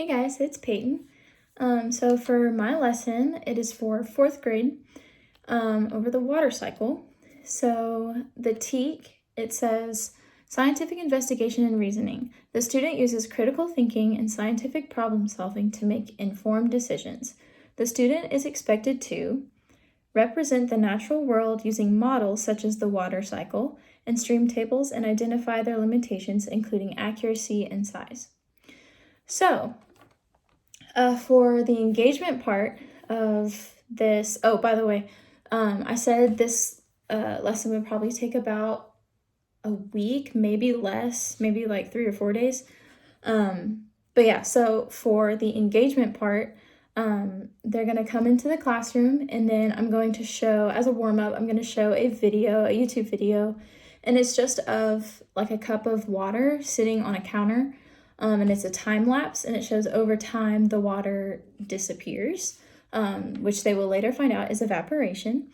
Hey guys, it's Peyton. So for my lesson, it is for 4th grade over the water cycle. So the TEK, it says scientific investigation and reasoning. The student uses critical thinking and scientific problem solving to make informed decisions. The student is expected to represent the natural world using models such as the water cycle and stream tables and identify their limitations, including accuracy and size. So, for the engagement part of this, oh, by the way, I said this lesson would probably take about a week, maybe less, maybe like 3 or 4 days. But yeah, so for the engagement part, they're going to come into the classroom, and then I'm going to show, as a warm-up, I'm going to show a video, a YouTube video, and it's just of like a cup of water sitting on a counter. And it's a time lapse, and it shows over time the water disappears, which they will later find out is evaporation.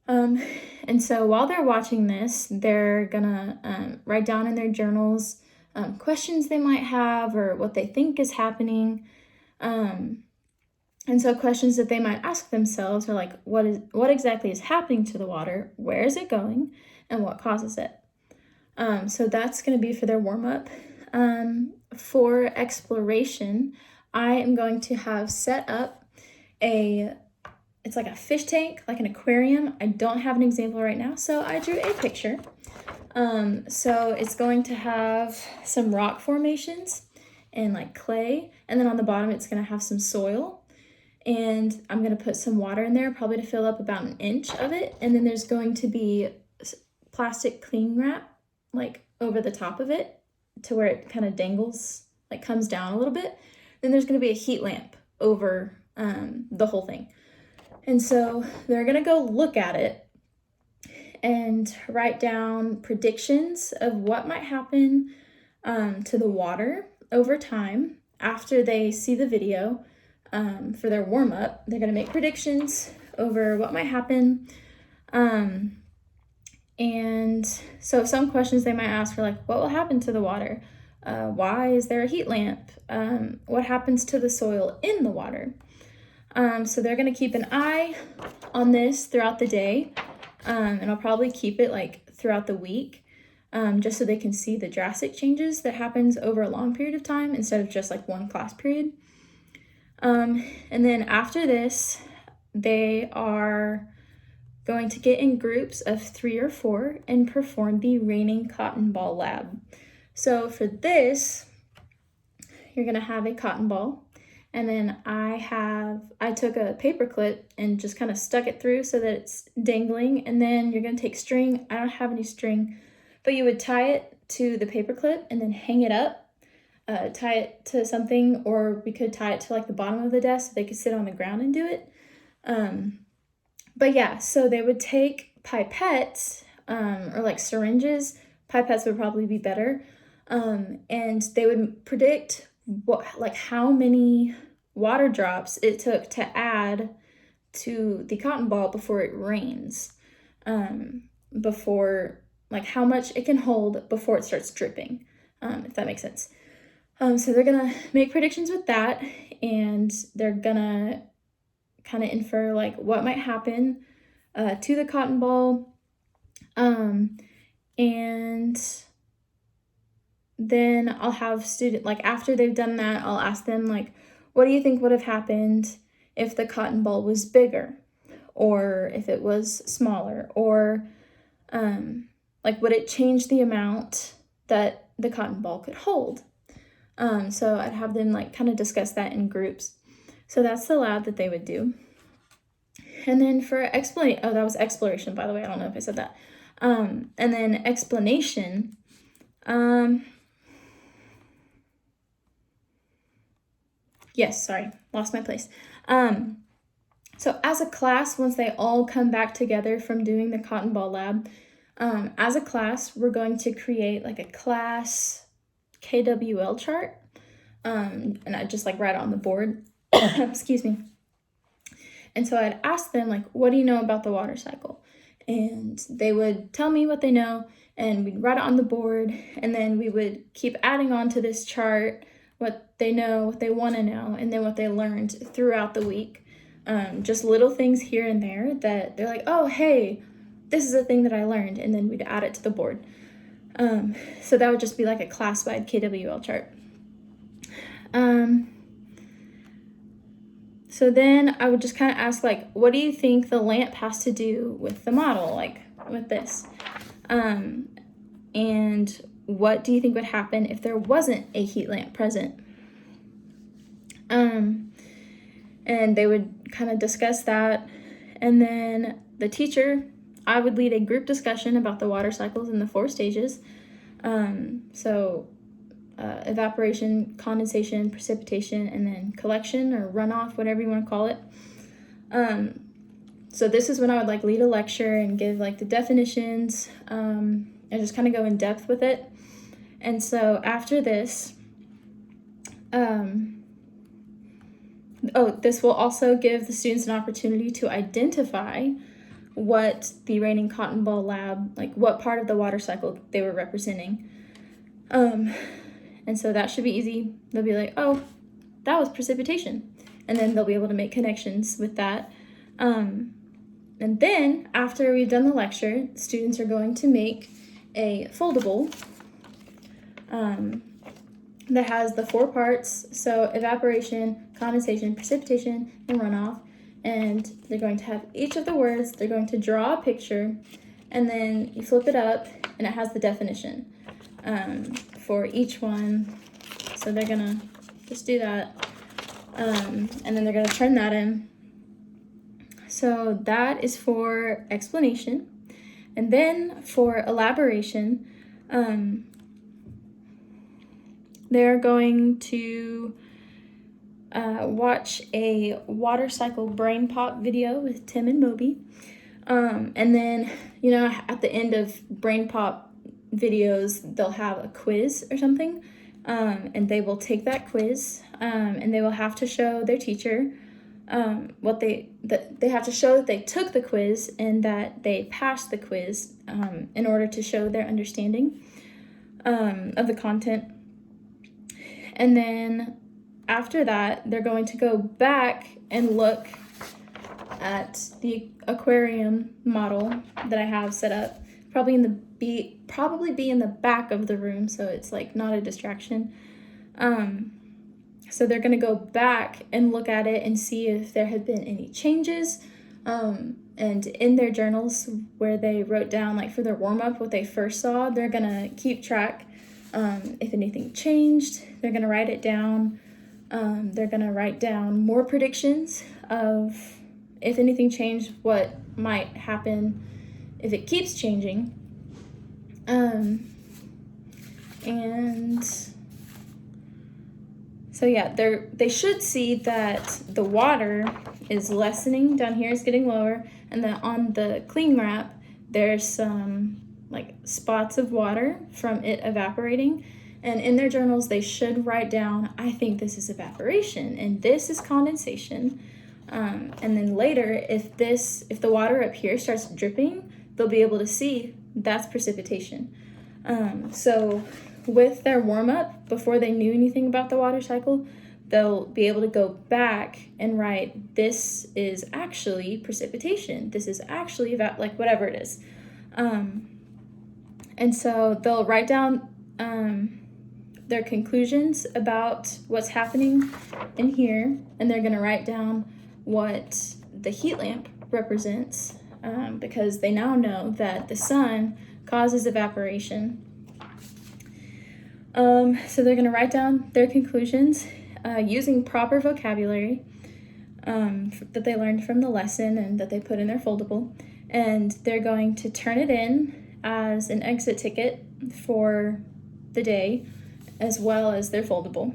And so while they're watching this, they're gonna write down in their journals questions they might have or what they think is happening. And so questions that they might ask themselves are like, what exactly is happening to the water? Where is it going? And what causes it? So that's gonna be for their warm-up. For exploration, I am going to have set up it's like a fish tank, like an aquarium. I don't have an example right now, so I drew a picture. So it's going to have some rock formations and like clay, and then on the bottom it's going to have some soil, and I'm going to put some water in there, probably to fill up about 1 inch of it, and then there's going to be plastic cling wrap like over the top of it, to where it kind of dangles, like comes down a little bit. Then there's going to be a heat lamp over the whole thing. And so they're going to go look at it and write down predictions of what might happen to the water over time after they see the video. For their warm-up, they're going to make predictions over what might happen. And so some questions they might ask are like, what will happen to the water? Why is there a heat lamp? What happens to the soil in the water? So they're going to keep an eye on this throughout the day. And I'll probably keep it like throughout the week, just so they can see the drastic changes that happens over a long period of time instead of just like one class period. And then after this, they are going to get in groups of 3 or 4 and perform the raining cotton ball lab. So for this, you're gonna have a cotton ball, and then I took a paper clip and just kind of stuck it through so that it's dangling, and then you're gonna take string. I don't have any string, but you would tie it to the paper clip and then hang it up, tie it to something, or we could tie it to like the bottom of the desk so they could sit on the ground and do it. But yeah, so they would take pipettes, or like syringes. Pipettes would probably be better. And they would predict how many water drops it took to add to the cotton ball before it rains. Before, like how much it can hold before it starts dripping, if that makes sense. So they're gonna make predictions with that, and they're gonna kind of infer like what might happen to the cotton ball. And then I'll have like after they've done that, I'll ask them like, what do you think would have happened if the cotton ball was bigger, or if it was smaller, or like would it change the amount that the cotton ball could hold? So I'd have them like kind of discuss that in groups. So that's the lab that they would do. And then for explanation, that was exploration, by the way. I don't know if I said that. And then explanation, yes, sorry, lost my place. So as a class, once they all come back together from doing the cotton ball lab, as a class, we're going to create like a class KWL chart. And I just like write it on the board. Excuse me. And so I'd ask them like, what do you know about the water cycle? And they would tell me what they know, and we'd write it on the board, and then we would keep adding on to this chart what they know, what they want to know, and then what they learned throughout the week. Just little things here and there that they're like, oh, hey, this is a thing that I learned, and then we'd add it to the board. So that would just be like a class-wide KWL chart. So then I would just kind of ask, like, what do you think the lamp has to do with the model, like with this? And what do you think would happen if there wasn't a heat lamp present? And they would kind of discuss that. And then the teacher, I would lead a group discussion about the water cycles in the 4 stages. Evaporation, condensation, precipitation, and then collection or runoff, whatever you want to call it. So this is when I would like lead a lecture and give like the definitions, and just kind of go in depth with it. And so after this, this will also give the students an opportunity to identify what the Raining Cotton Ball Lab, like what part of the water cycle they were representing. And so that should be easy. They'll be like, oh, that was precipitation. And then they'll be able to make connections with that. And then after we've done the lecture, students are going to make a foldable that has the 4 parts. So evaporation, condensation, precipitation, and runoff. And they're going to have each of the words. They're going to draw a picture, and then you flip it up and it has the definition for each one. So they're gonna just do that, and then they're gonna turn that in. So that is for explanation. And then for elaboration, they're going to watch a water cycle brain pop video with Tim and Moby. And then, at the end of brain pop videos, they'll have a quiz or something, and they will take that quiz, and they will have to show their teacher they have to show that they took the quiz and that they passed the quiz, in order to show their understanding of the content. And then after that, they're going to go back and look at the aquarium model that I have set up, probably be in the back of the room, so it's like not a distraction. So they're going to go back and look at it and see if there had been any changes. And in their journals where they wrote down, like for their warm-up, what they first saw, they're going to keep track if anything changed. They're going to write it down. They're going to write down more predictions of if anything changed, what might happen if it keeps changing. And so yeah, they should see that the water is lessening down here, is getting lower, and that on the cling wrap there's some like spots of water from it evaporating. And in their journals they should write down, I think this is evaporation and this is condensation. And then later, if the water up here starts dripping, they'll be able to see that's precipitation. So with their warm-up, before they knew anything about the water cycle, they'll be able to go back and write, this is actually precipitation. This is actually whatever it is. And so they'll write down their conclusions about what's happening in here, and they're going to write down what the heat lamp represents, because they now know that the sun causes evaporation. So they're going to write down their conclusions using proper vocabulary that they learned from the lesson and that they put in their foldable, and they're going to turn it in as an exit ticket for the day, as well as their foldable.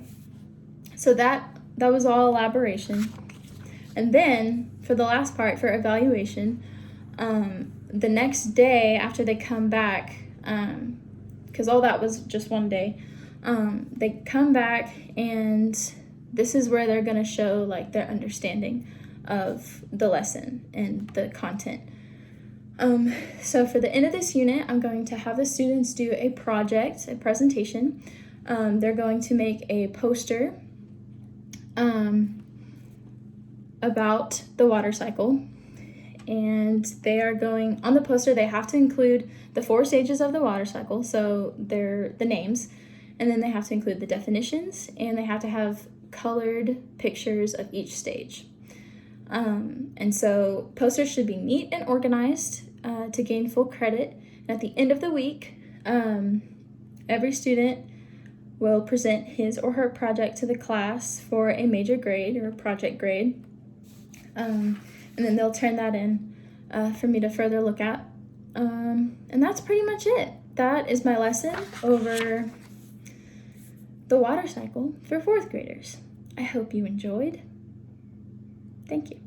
So that was all elaboration. And then for the last part, for evaluation, the next day after they come back, because all that was just one day, they come back, and this is where they're going to show like their understanding of the lesson and the content. So for the end of this unit, I'm going to have the students do a project, a presentation. They're going to make a poster about the water cycle. And they are going, on the poster, they have to include the 4 stages of the water cycle, so they're the names, and then they have to include the definitions, and they have to have colored pictures of each stage. And so posters should be neat and organized to gain full credit. And at the end of the week, every student will present his or her project to the class for a major grade or a project grade. And then they'll turn that in for me to further look at. And that's pretty much it. That is my lesson over the water cycle for 4th graders. I hope you enjoyed. Thank you.